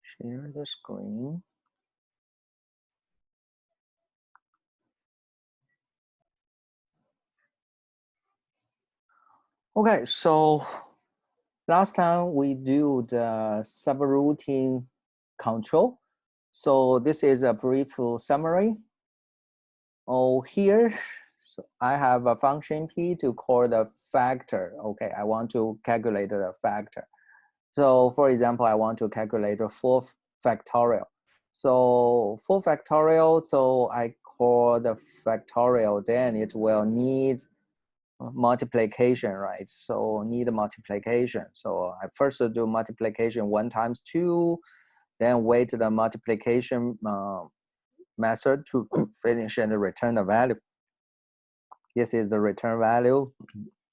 Share the screen. Okay, so last time we do the subroutine control. So this is a brief summary. Oh, here, so I have a function p to call the factor. Okay, I want to calculate the factor. So for example, I want to calculate the 4 factorial. So 4 factorial, so I call the factorial, then it will need multiplication, right? So need multiplication. So I first do multiplication 1 times 2, then wait the multiplication method to finish and return the value. This is the return value.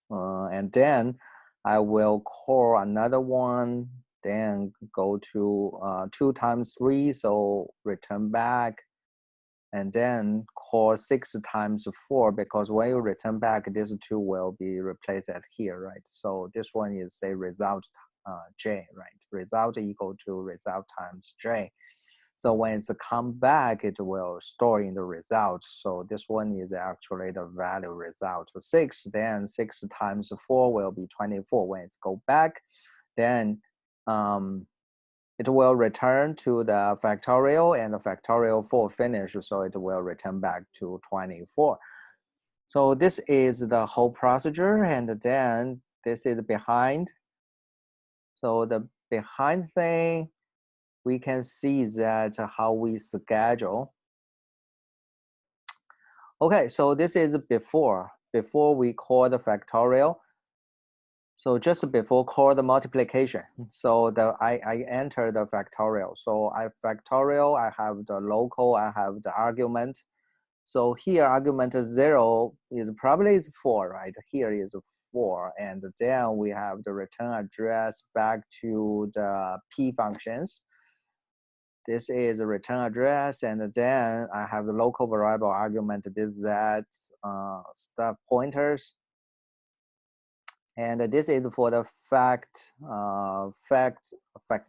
And then I will call another one, then go to 2 times 3, so return back, and then call 6 times 4, because when you return back, this 2 will be replaced at here, right? So this one is say result j, right? Result equal to result times j. So when it's come back, it will store in the result. So this one is actually the value result 6. Then 6 times 4 will be 24. When it's go back, then it will return to the factorial, and the factorial 4 finish, so it will return back to 24. So this is the whole procedure, and then this is behind. So the behind thing, we can see that how we schedule. Okay, so this is before we call the factorial. So just before call the multiplication. So I enter the factorial. So I factorial, I have the local, I have the argument. So here argument 0 is probably is 4, right? Here is 4, and then we have the return address back to the p functions. This is a return address, and then I have the local variable argument, this, that, stuff pointers. And this is for the fact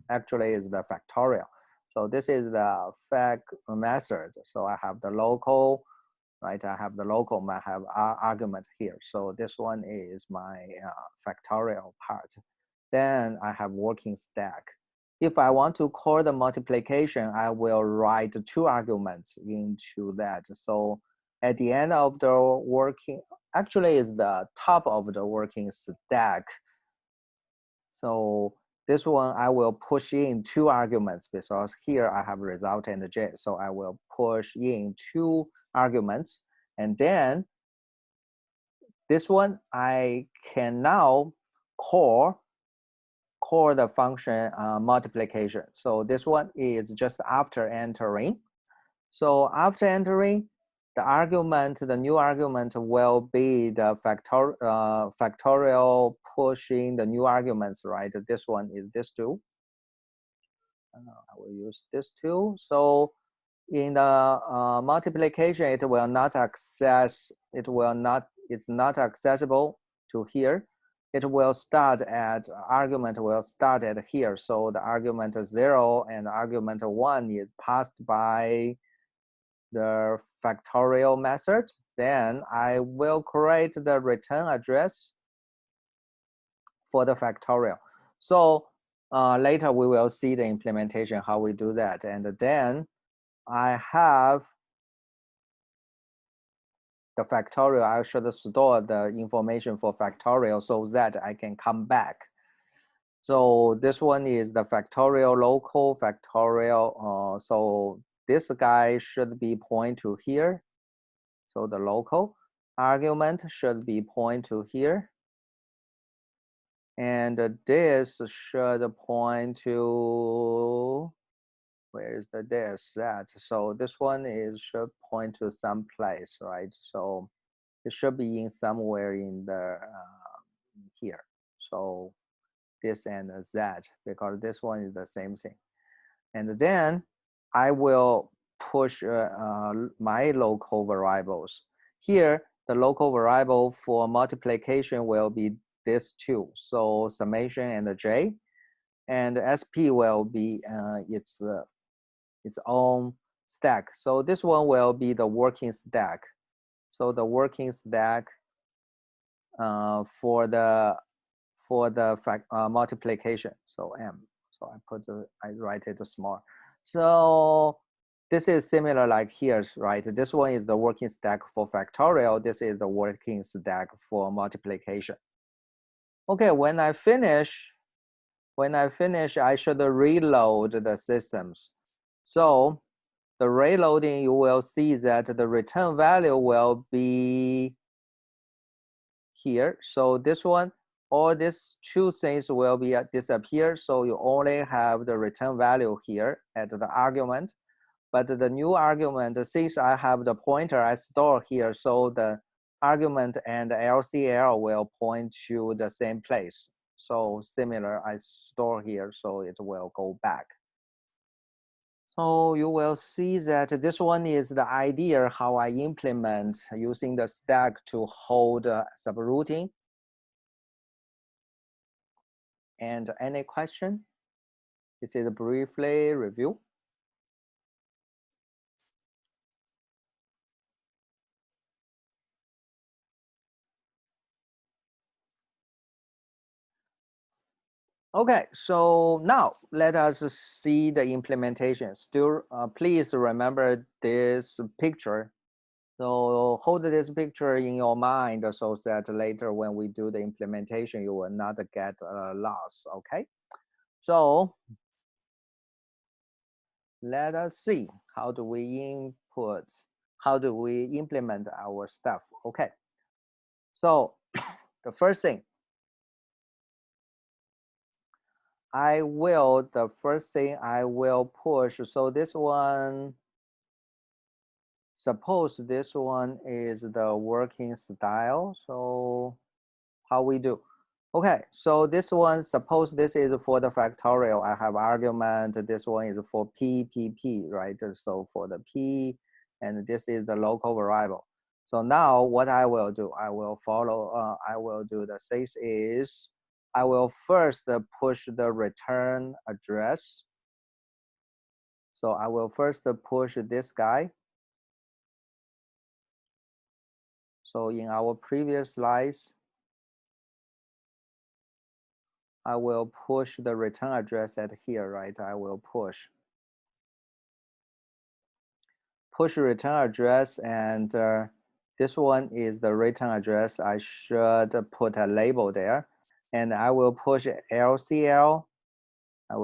actually is the factorial. So this is the fact method. So I have the local, right? I have the local, I have argument here. So this one is my factorial part. Then I have working stack. If I want to call the multiplication, I will write 2 arguments into that. So at the end of the working, actually is the top of the working stack. So this one I will push in 2 arguments, because here I have result and j. So I will push in 2 arguments, and then this one I can now call the function multiplication. So this one is just after entering. So after entering, the argument, the new argument will be the factorial pushing the new arguments, right? This one is this 2. I will use this 2. So in the multiplication, it will not access, it's not accessible to here. It will start at, argument will start at here. So the argument 0 and argument 1 is passed by the factorial method. Then I will create the return address for the factorial. So later we will see the implementation, how we do that. And then I have the factorial. I should store the information for factorial so that I can come back. So this one is the factorial local factorial. So this guy should be point to here. So the local argument should be point to here. And this should point to, where is the this, that? So this one is should point to some place, right? So it should be in somewhere in the here. So this and that, because this one is the same thing. And then I will push my local variables. Here, the local variable for multiplication will be this 2. So summation and j. and SP will be its own stack. So this one will be the working stack. So the working stack for the multiplication. So M. So I write it small. So this is similar like here, right? This one is the working stack for factorial. This is the working stack for multiplication. Okay, when I finish, I should reload the systems. So the reloading, you will see that the return value will be here. So this one, all these two things will be disappear. So you only have the return value here at the argument. But the new argument, since I have the pointer I store here, so the argument and the LCL will point to the same place. So similar, I store here, so it will go back. So you will see that this one is the idea how I implement using the stack to hold subroutine. And any question? This is a briefly review. Okay, so now let us see the implementation. Still, please remember this picture. So hold this picture in your mind so that later when we do the implementation, you will not get lost, okay? So let us see, how do we implement our stuff, okay? So the first thing, the first thing I will push, so this one, suppose this one is the working style, so how we do? Okay, so this one, suppose this is for the factorial, I have argument, this one is for P, right? So for the P, and this is the local variable. So now what I will do, I will do the sys is, I will first push the return address. So I will first push this guy. So in our previous slides, I will push the return address at here, right? I will push return address, and this one is the return address. I should put a label there, and I will push LCL. So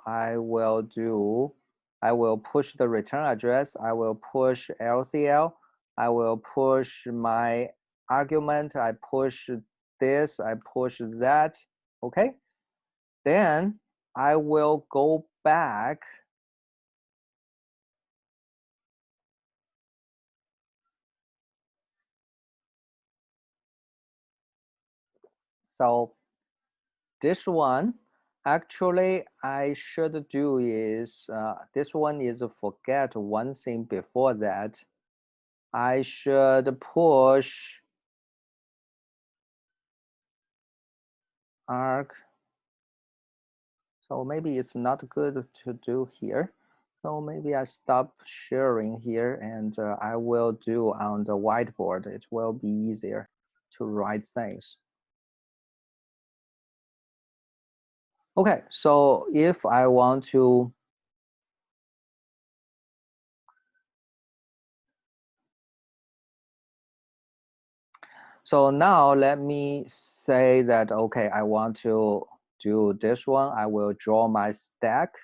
I will push the return address. I will push LCL. I will push my argument. I push this. I push that. Okay. Then I will go back. So this one, actually, I should do is, this one is forget one thing before that. I should push arg. So maybe it's not good to do here. So maybe I stop sharing here, and I will do on the whiteboard. It will be easier to write things. Okay, so if I want to so now let me say that, okay, I want to do this one. I will draw my stack.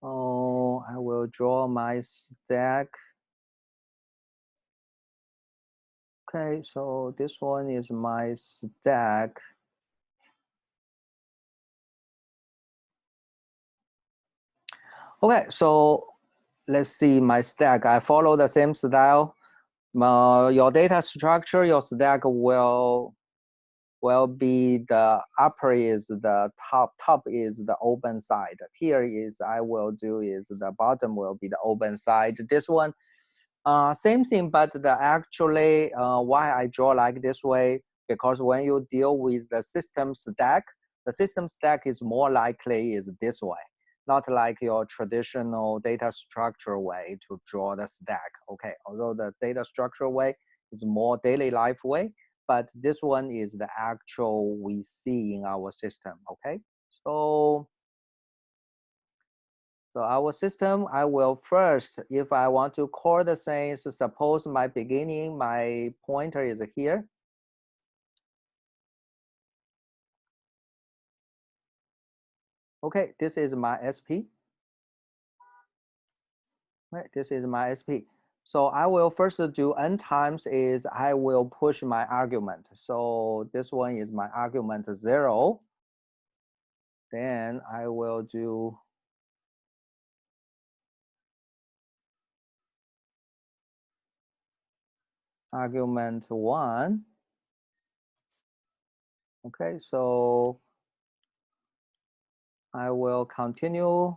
Oh, I will draw my stack. Okay, so this one is my stack. Okay, so let's see my stack. I follow the same style. Your data structure, your stack will be the upper is the top is the open side. Here is I will do is the bottom will be the open side. This one, Same thing, but actually why I draw like this way, because when you deal with the system stack is more likely is this way, not like your traditional data structure way to draw the stack. Okay, although the data structure way is more daily life way, but this one is the actual we see in our system. Okay, so our system, I will first, if I want to call the things, suppose my beginning, my pointer is here. Okay, this is my SP. Right, this is my SP. So I will first do n times is I will push my argument. So this one is my argument 0. Then I will do argument 1. Okay, so I will continue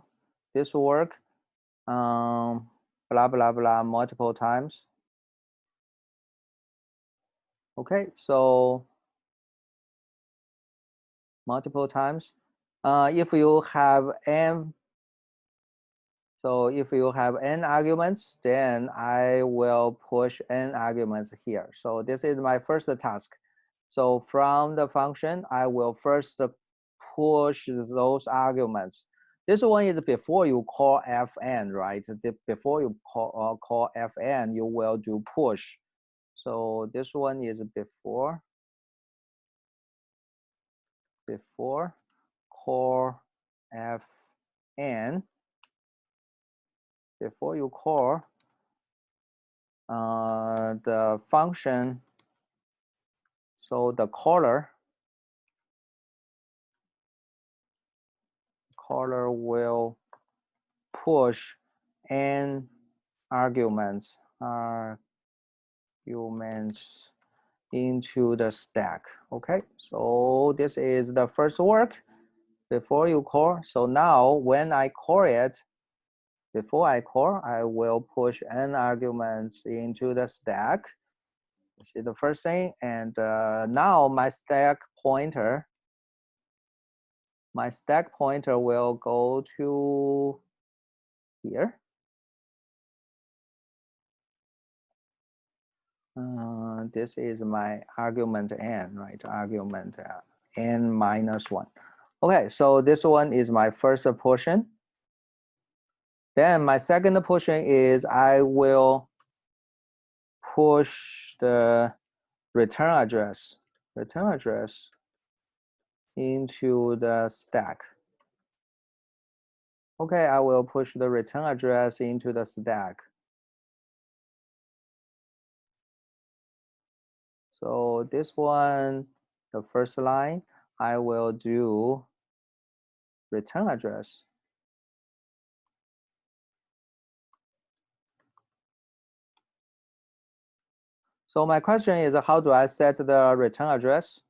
this work, blah, blah, blah, multiple times. Okay, so multiple times. If you have n, so if you have n arguments, then I will push n arguments here. So this is my first task. So from the function, I will first push those arguments. This one is before you call fn, right? Before you call fn, you will do push. So this one is before call fn. Before you call the function, so the caller will push n arguments into the stack. Okay, so this is the first work before you call. So now when I call it, before I call, I will push n arguments into the stack. This is the first thing. And now my stack pointer will go to here. This is my argument n, right? Argument n minus 1. Okay, so this one is my first portion. Then my second portion is I will push the return address into the stack. Okay, I will push the return address into the stack. So this one, the first line, I will do return address. So my question is, how do I set the return address?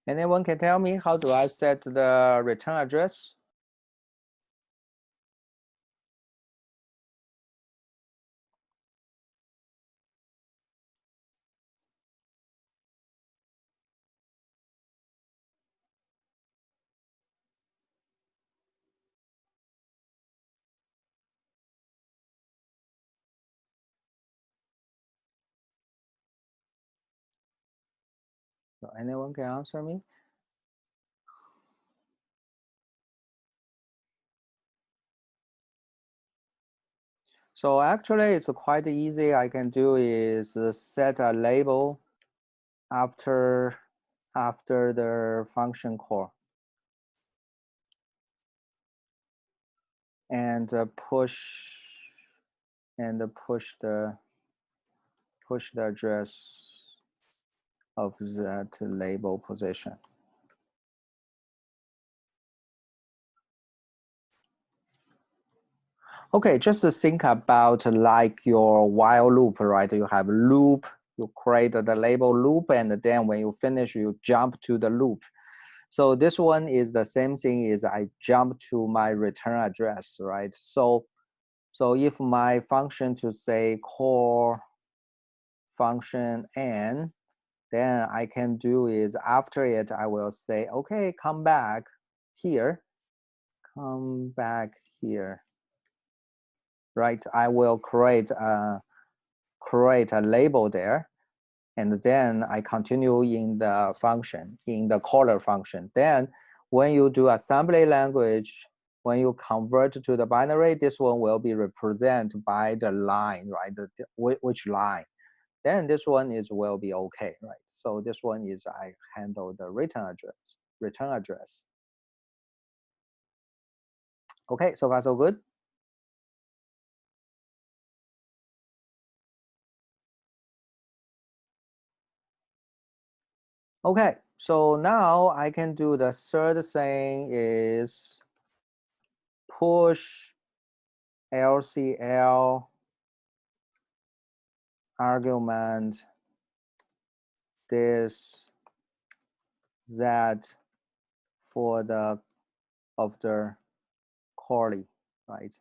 Anyone can tell me how do I set the return address? So anyone can answer me? So actually it's quite easy. I can do is set a label after the function call and push the address of that label position. Okay, just to think about like your while loop, right? You have loop, you create the label loop, and then when you finish, you jump to the loop. So this one is the same thing is I jump to my return address, right? So if my function to say call function n, then I can do is after it, I will say, okay, come back here, right? I will create a label there, and then I continue in the function, in the caller function. Then when you do assembly language, when you convert to the binary, this one will be represented by the line, right? Which line? Then this one will be okay, right? So this one is I handle the return address. Okay, so far so good. Okay, so now I can do the third thing is push LCL argument this that for the of the calling, right?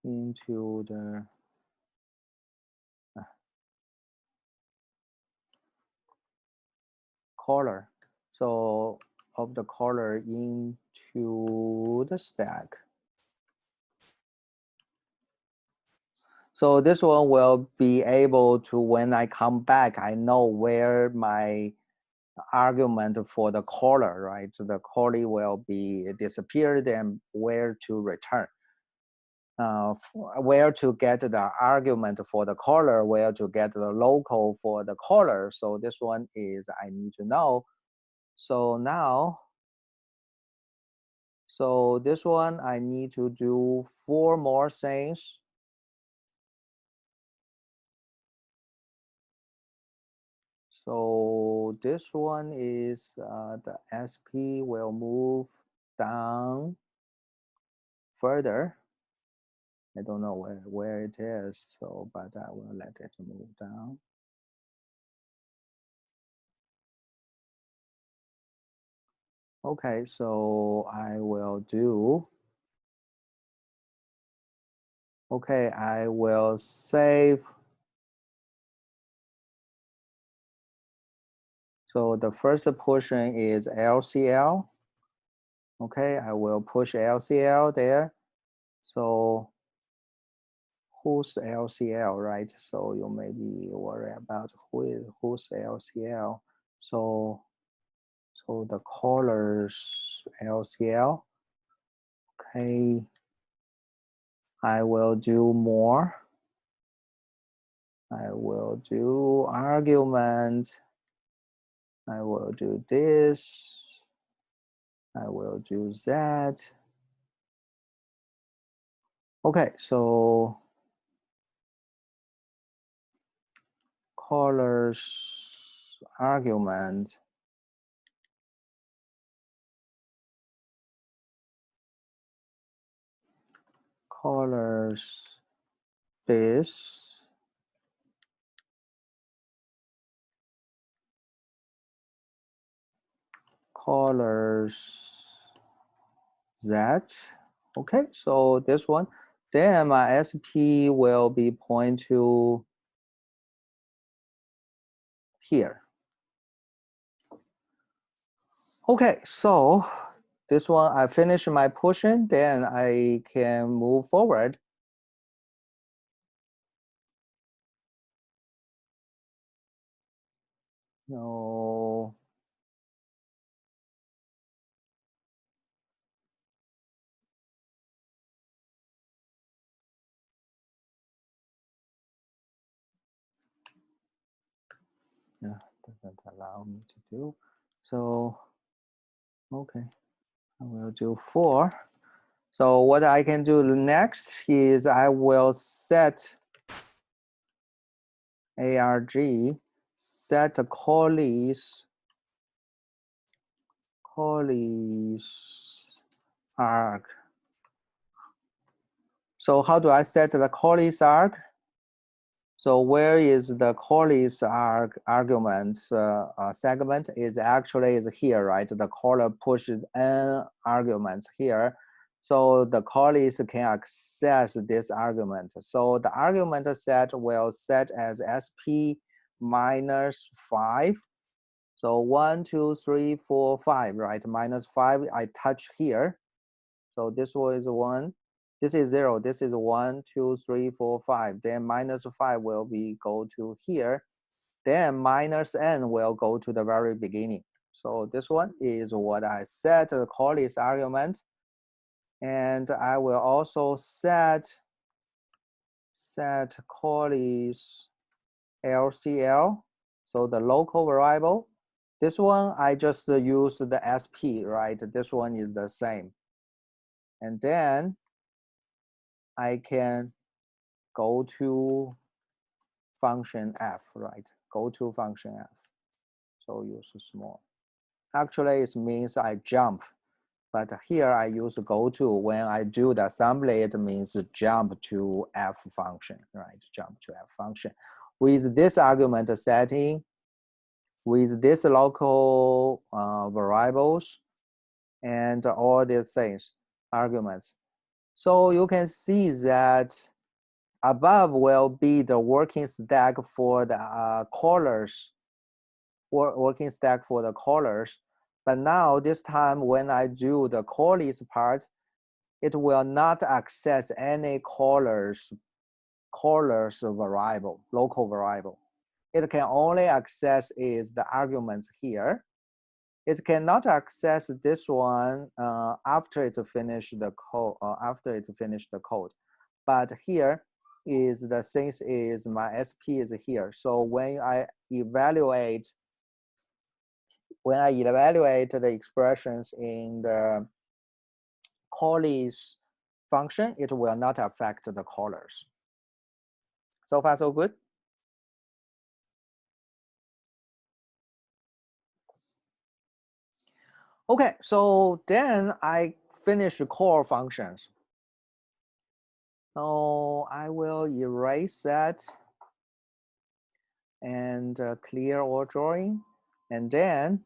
Into the caller. So of the caller into the stack. So this one will be able to, when I come back, I know where my argument for the caller, right? So the caller will be disappeared and where to return. Where to get the argument for the caller, where to get the local for the caller. So this one is I need to know. So now, so this one I need to do 4 more things. So this one is the SP will move down further. I don't know where it is, so but I will let it move down. Okay, so I will do, okay, I will save. So the first portion is LCL. Okay, I will push LCL there. So who's LCL, right? So you may be worried about who's LCL. So the caller's LCL. Okay, I will do more. I will do argument. I will do this. I will do that. Okay, so caller's argument. Caller's this. Caller's that. Okay, so this one. Then my SP will be point to here. Okay, so this one I finish my pushing, then I can move forward. No. Yeah, doesn't allow me to do. So, okay, I will do 4. So what I can do next is I will set ARG set callees arg. So how do I set the callees arg? So where is the callees argument segment is actually is here, right? The caller pushes n arguments here. So the callees can access this argument. So the argument set will set as SP minus 5. So 1, 2, 3, 4, 5, right? Minus 5, I touch here. So this one is 1. This is 0. This is 1, 2, 3, 4, 5. Then minus 5 will be go to here. Then minus n will go to the very beginning. So this one is what I set the callees argument. And I will also set callees LCL. So the local variable. This one I just use the SP, right? This one is the same. And then I can go to function f, right? Go to function f. So use small. Actually, it means I jump, but here I use go to. When I do the assembly, it means jump to f function, right? Jump to f function. With this argument setting, with this local variables, and all these things, arguments. So you can see that above will be the working stack for the callers, working stack for the callers. But now this time when I do the callees part, it will not access any callers variable, local variable. It can only access is the arguments here. It cannot access this one after it finished the code, But here is the things is my SP is here. So when I evaluate the expressions in the callees function, it will not affect the callers. So far, so good. Okay, so then I finish the core functions. So I will erase that and clear all drawing. And then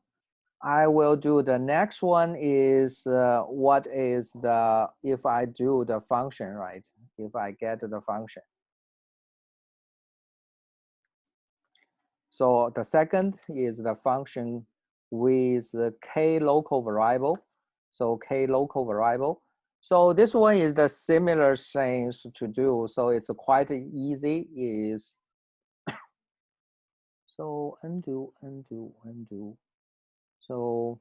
I will do the next one is what is the, if I do the function, right? If I get the function. So the second is the function with k local variable. So k local variable. So this one is the similar things to do. So it's quite easy is, so undo. So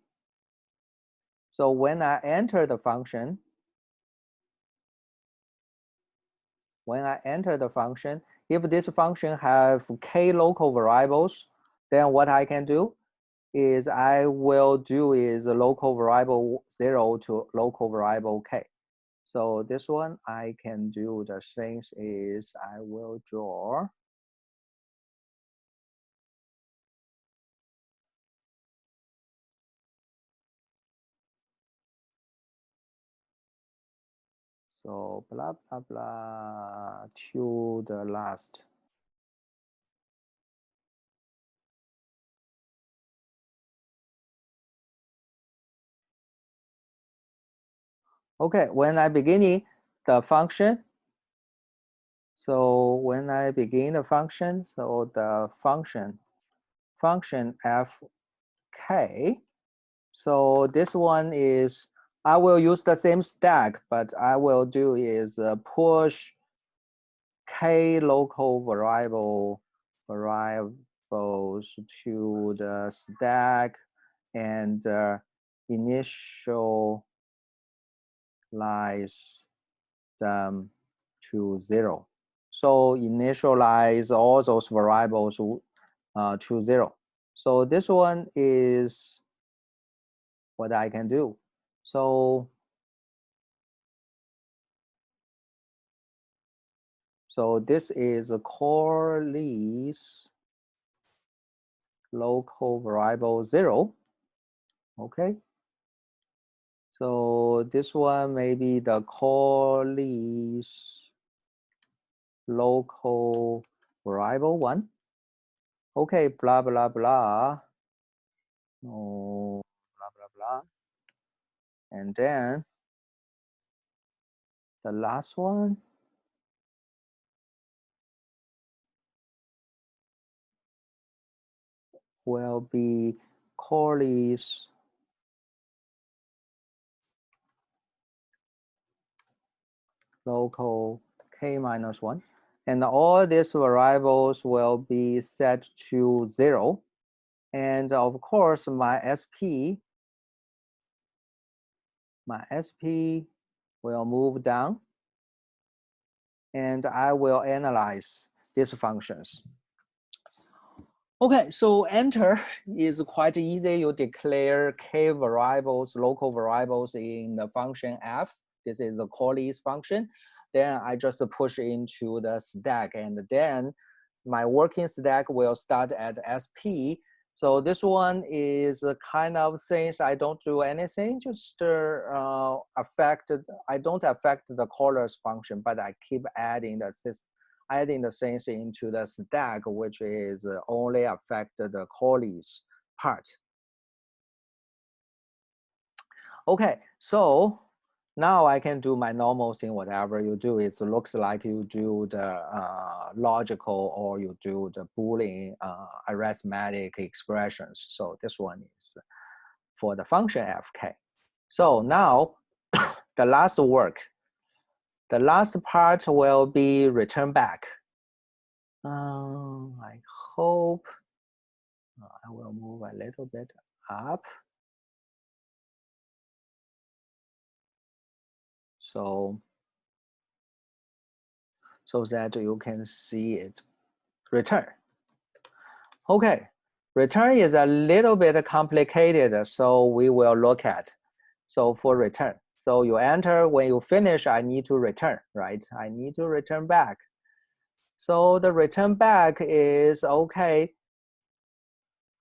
when I enter the function, if this function have k local variables, then what I can do is I will do is a local variable 0 to local variable k. So this one I can do the things is I will draw. So blah, blah, blah to the last. Okay, when I beginning the function, so when I begin the function, so the function fk, so this one is, I will use the same stack, but I will do is push k local variables to the stack and initialize them to 0. So initialize all those variables to 0. So this one is what I can do. So this is a callees local variable 0. Okay. So this one may be the callee's local variable 1. Okay, blah, blah, blah. Oh, blah, blah, blah. And then the last one will be callee's local k-1. And all these variables will be set to 0. And of course, my SP will move down, and I will analyze these functions. Okay, so enter is quite easy. You declare k variables, local variables in the function f. This is the callee's function. Then I just push into the stack, and then my working stack will start at SP. So this one is kind of things I don't do anything, just I don't affect the caller's function, but I keep adding the things into the stack, which is only affect the callee's part. Okay, so now I can do my normal thing. Whatever you do, it looks like you do the logical or you do the Boolean arithmetic expressions. So this one is for the function fk. So now the last part will be return back. I hope I will move a little bit up. So that you can see it. Return. Okay, return is a little bit complicated, so we will look at. So for return, so you enter, when you finish, I need to return, right? I need to return back. So the return back is, okay,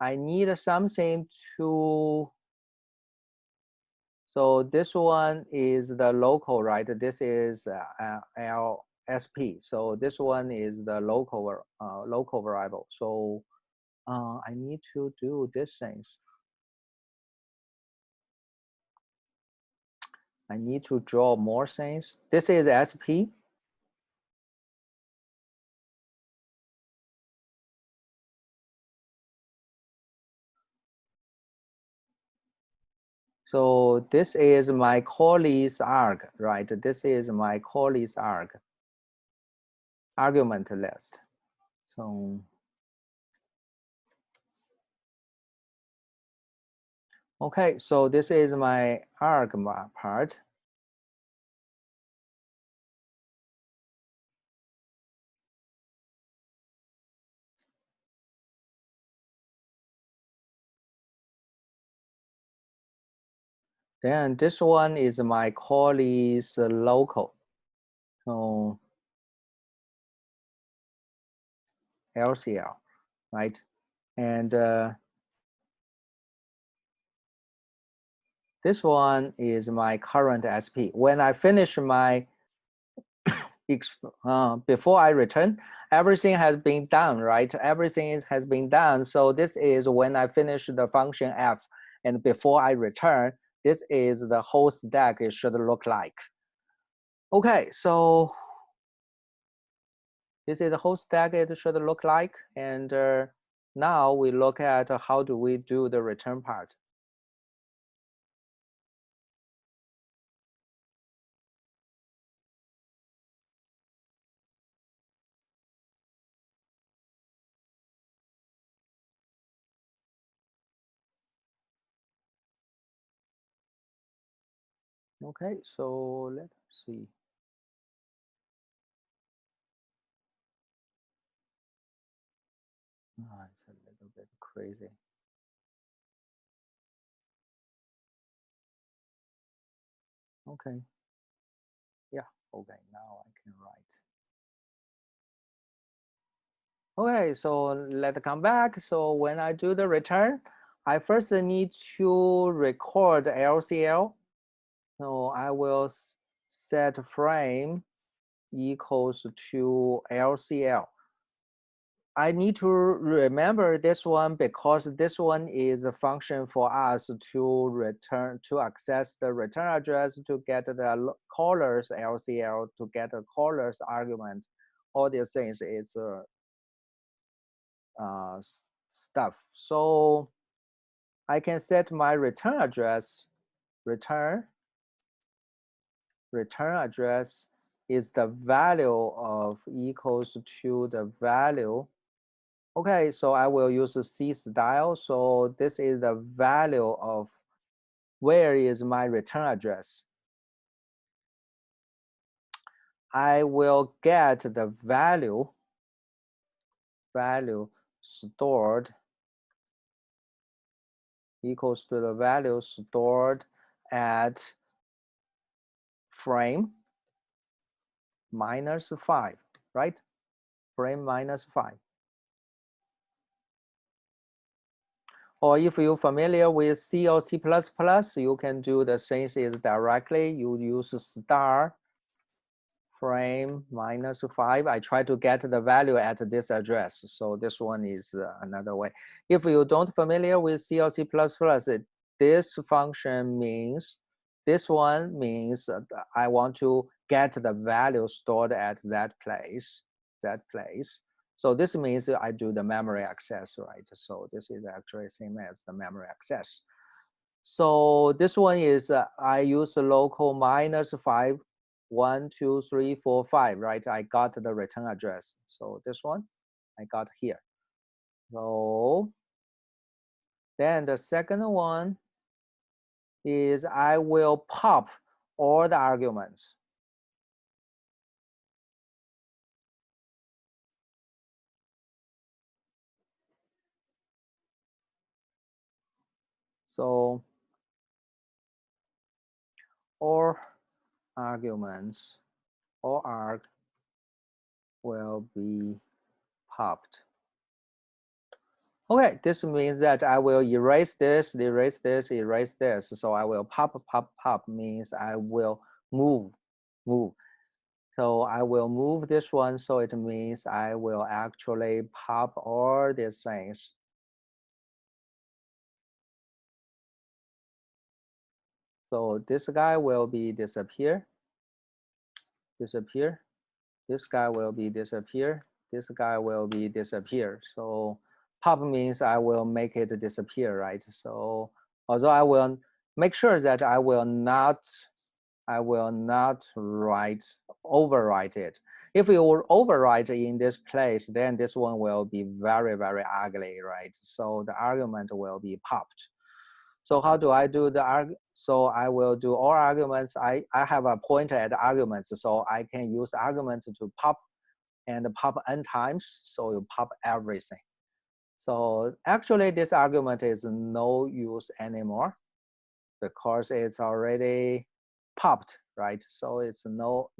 I need something to, so this one is the local, right? This is LSP. So this one is the local variable. So I need to do these things. I need to draw more things. This is SP. So this is my callee's arg, right? This is my callee's arg, argument list. So, okay, so this is my arg part. Then this one is my callee's local. So LCL, right? And this one is my current SP. When I finish my, before I return, everything has been done, right? Everything has been done. So this is when I finish the function f, and before I return, this is the whole stack it should look like. Okay, so this is the whole stack it should look like. And now we look at how do we do the return part. Okay, so let's see. It's a little bit crazy. Okay. Yeah, okay, now I can write. Okay, so let's come back. So when I do the return, I first need to record LCL. So I will set frame equals to LCL. I need to remember this one because this one is a function for us to return, to access the return address, to get the caller's LCL, to get the caller's argument. All these things is stuff. So I can set my return address. Return address is the value of equals to the value. Okay, so I will use a C style. So this is the value of where is my return address. I will get the value stored equals to the value stored at frame -5, right? Frame -5. Or if you're familiar with C or C++, you can do the same thing directly. You use star frame -5. I try to get the value at this address. So this one is another way. If you don't familiar with C or C++, this function means, this one means I want to get the value stored at that place. So this means I do the memory access, right? So this is actually same as the memory access. So this one is I use local -5, 1, 2, 3, 4, 5, right? I got the return address. So this one I got here. So then the second one is I will pop all the arguments. So all arguments, all arg will be popped. Okay, this means that I will erase this, erase this, erase this. So I will pop, pop, pop means I will move. So I will move this one. So it means I will actually pop all these things. So this guy will be disappear. This guy will be disappear. This guy will be disappear. So pop means I will make it disappear, right? So although I will make sure that I will not overwrite it. If you overwrite in this place, then this one will be very, very ugly, right? So the argument will be popped. So how do I do the argument? So I will do all arguments. I have a pointer at arguments, so I can use arguments to pop and pop n times. So you pop everything. So actually this argument is no use anymore because it's already popped, right? So it's no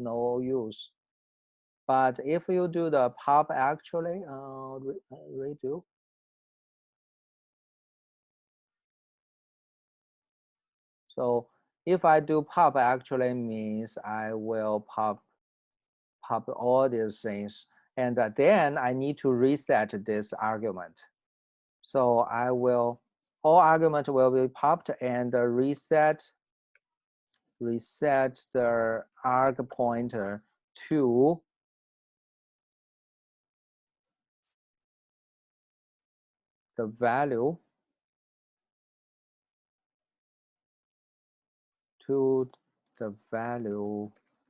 use. But if you do the pop actually, redo. So if I do pop actually means I will pop all these things. And then I need to reset this argument. So I will, all argument will be popped and reset the arg pointer to the value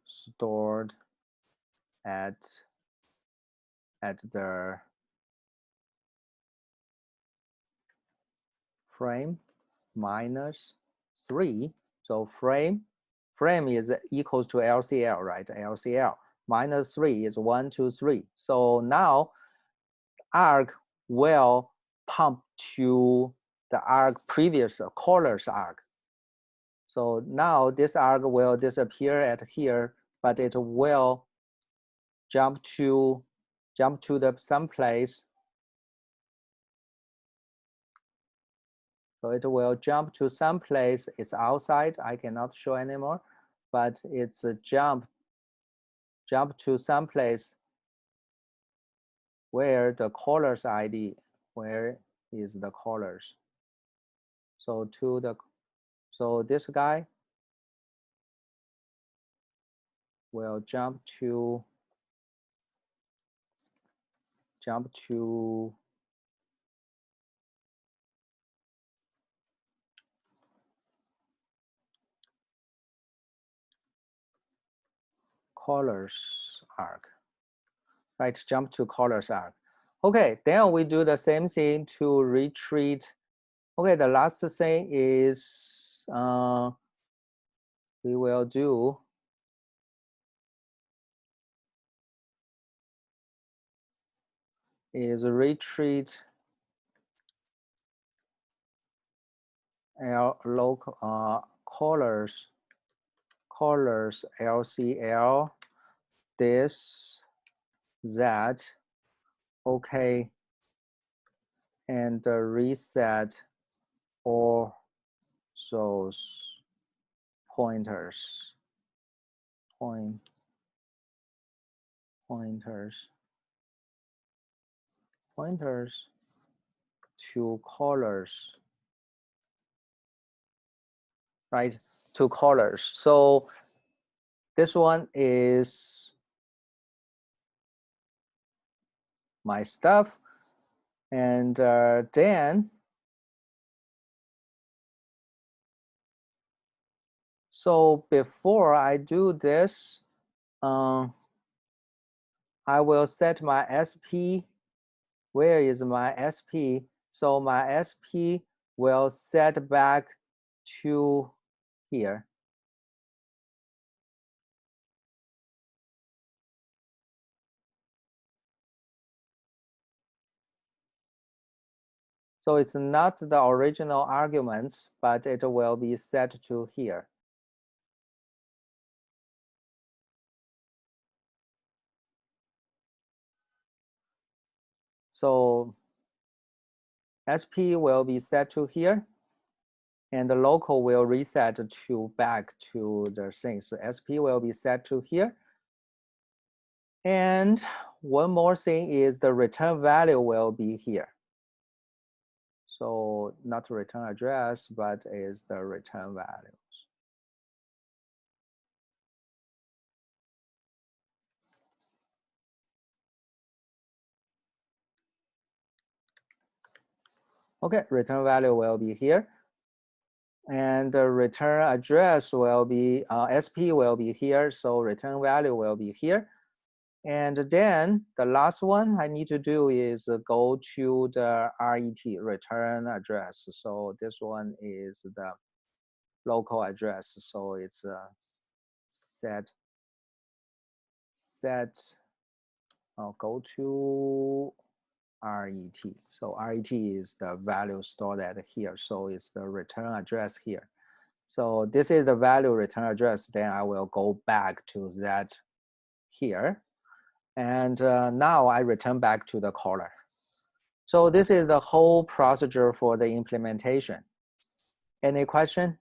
stored at the frame -3. So frame is equals to LCL, right? LCL -3 is 1, 2, 3. So now arg will pump to the arg previous caller's arg. So now this arg will disappear at here, but it will jump to jump to the someplace. So it will jump to someplace. It's outside. I cannot show anymore, but it's a jump to someplace where the caller's ID, where is the callers? So so this guy will jump to callers arc, right? Jump to callers arc. Okay, then we do the same thing to retreat. Okay, the last thing is we will do is retreat local callers LCL this that okay and reset all those pointers to callers, right? To callers. So this one is my stuff, and then so before I do this, I will set my SP. Where is my SP? So my SP will set back to here. So it's not the original arguments, but it will be set to here. So SP will be set to here, and the local will reset to back to the thing. So SP will be set to here. And one more thing is the return value will be here. So not return address, but is the return values. Okay, return value will be here. And the return address will be, SP will be here. So return value will be here. And then the last one I need to do is go to the RET, return address. So this one is the local address. So it's set, I'll go to RET. So RET is the value stored at here. So it's the return address here. So this is the value return address. Then I will go back to that here. And now I return back to the caller. So this is the whole procedure for the implementation. Any question?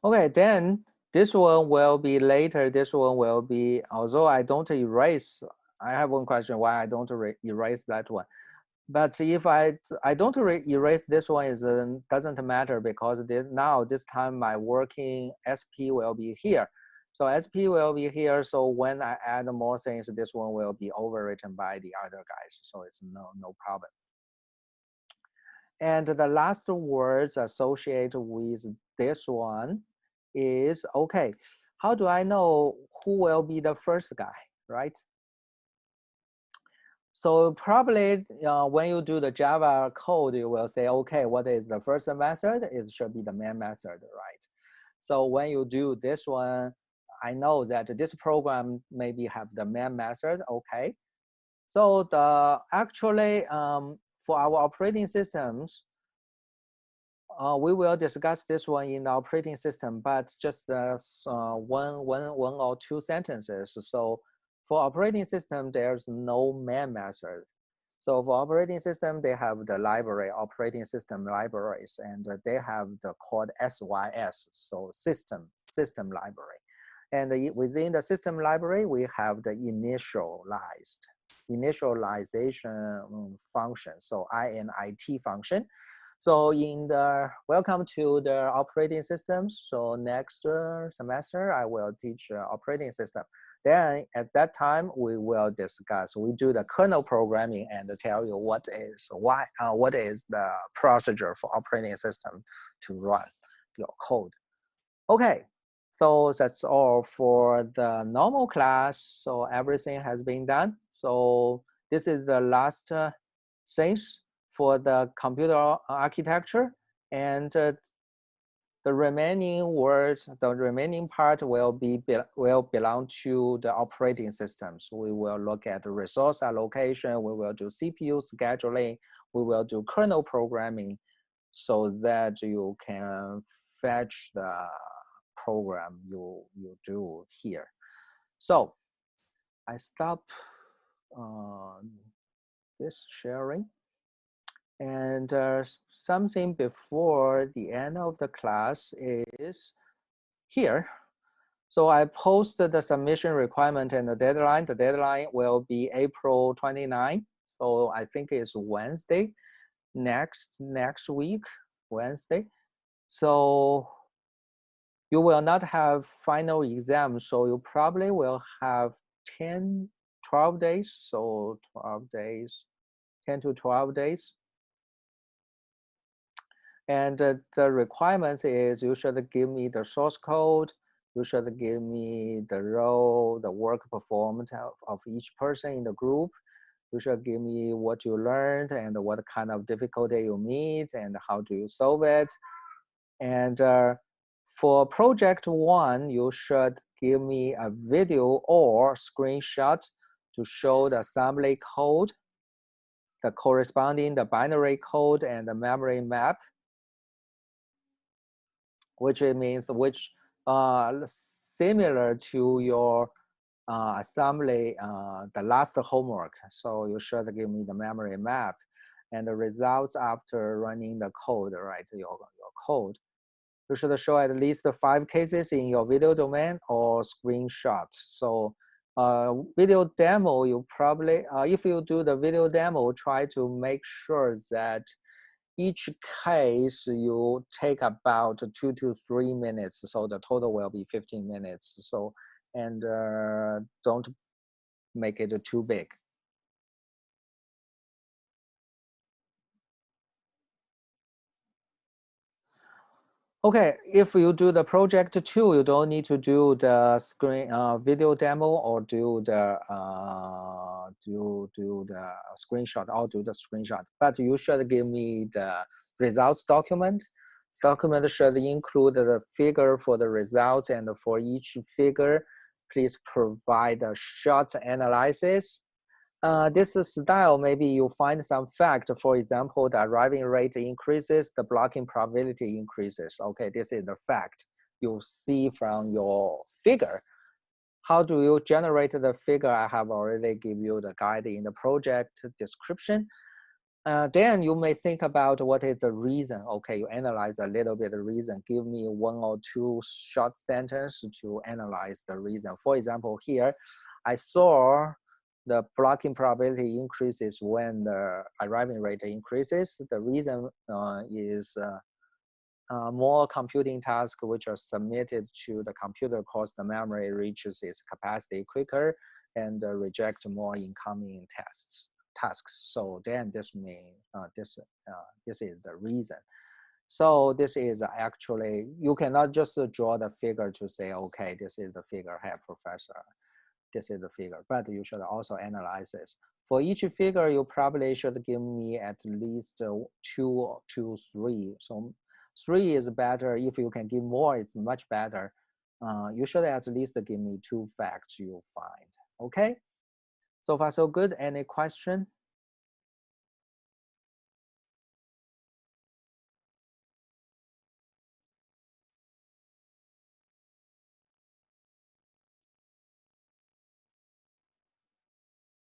Okay, then this one will be later. This one will be, although I don't erase, I have one question why I don't erase that one. But if I don't erase this one, is doesn't matter because now this time my working SP will be here. So SP will be here. So when I add more things, this one will be overwritten by the other guys. So it's no problem. And the last words associated with this one is, okay, how do I know who will be the first guy, right? So probably when you do the Java code, you will say, okay, what is the first method? It should be the main method, right? So when you do this one, I know that this program maybe have the main method, okay. So actually for our operating systems, we will discuss this one in the operating system, but just one or two sentences. So for operating system, there's no main method. So for operating system, they have the library, operating system libraries, and they have the called SYS, so system library. And within the system library, we have the initialization function, so init function. So in the welcome to the operating systems. So next semester, I will teach operating system. Then at that time, we will discuss, we do the kernel programming and tell you what is the procedure for operating system to run your code. Okay, so that's all for the normal class. So everything has been done. So this is the last things for the computer architecture, and the remaining words, the remaining part will belong to the operating systems. We will look at the resource allocation. We will do CPU scheduling. We will do kernel programming, so that you can fetch the program you do here. So I stop this sharing. And something before the end of the class is here. So I posted the submission requirement and the deadline. The deadline will be April 29. So I think it's Wednesday, next week, Wednesday. So you will not have final exam. So you probably will have 12 days. So 12 days, 10 to 12 days. And the requirements is you should give me the source code, you should give me the role, the work performed of each person in the group. You should give me what you learned and what kind of difficulty you meet and how do you solve it. And for project 1, you should give me a video or screenshot to show the assembly code, the corresponding, the binary code and the memory map, which means similar to your assembly, the last homework. So you should give me the memory map and the results after running the code, right? Your code. You should show at least 5 cases in your video domain or screenshot. So video demo, you probably, if you do the video demo, try to make sure that each case you take about 2 to 3 minutes. So the total will be 15 minutes. So, and don't make it too big. Okay, if you do the project 2, you don't need to do the video demo or do the screenshot. I'll do the screenshot, but you should give me the results document. Document should include the figure for the results, and for each figure, please provide a short analysis. This style, maybe you find some fact. For example, the arriving rate increases, the blocking probability increases. Okay, this is the fact you see from your figure. How do you generate the figure? I have already give you the guide in the project description. Then you may think about what is the reason. Okay, you analyze a little bit the reason. Give me 1 or 2 short sentences to analyze the reason. For example, here, I saw the blocking probability increases when the arriving rate increases. The reason is more computing tasks which are submitted to the computer cause the memory reaches its capacity quicker and reject more incoming tasks. So then this means this is the reason. So this is actually, you cannot just draw the figure to say, okay, this is the figure. Hey, professor, this is the figure, but you should also analyze this. For each figure, you probably should give me at least 2 to 3. So 3 is better. If you can give more, it's much better. You should at least give me 2 facts you find. Okay. So far, so good. Any question?